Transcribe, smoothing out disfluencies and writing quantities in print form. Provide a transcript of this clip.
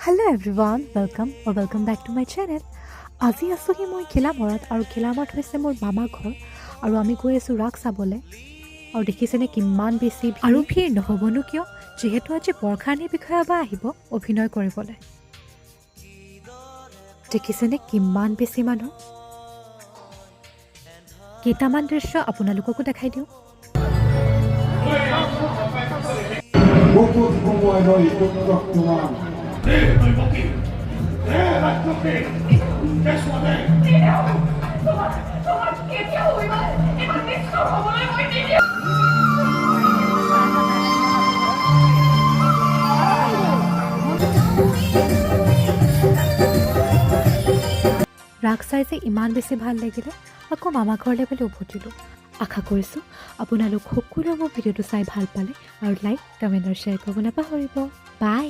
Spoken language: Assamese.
Hello everyone, welcome back to my channel. আজি আছো কি মই খিলামৰত আৰু খিলামৰত হৈছে মোৰ মামা ঘৰ আৰু আমি গৈ আছো ৰাস চাবলৈ আৰু দেখিছেনে কিমান বেছি আৰু ভিৰ নহবনো কিয় যেহেতু আজি বৰখানীৰ বিষয়ে বা আহিব অভিনয় কৰিবলৈ দেখিছেনে কিমান বেছি মানুহ কেইটামান দৃশ্য আপোনালোককো দেখাই দিওঁ ৰাগ চাই যে ইমান বেছি ভাল লাগিলে আকৌ মামা ঘৰলৈ বুলি উভতিলোঁ আশা কৰিছোঁ আপোনালোক সকলোৱে মোৰ ভিডিঅ'টো চাই ভাল পালে আৰু লাইক কমেণ্ট আৰু শ্বেয়াৰ কৰিব নাপাহৰিব বাই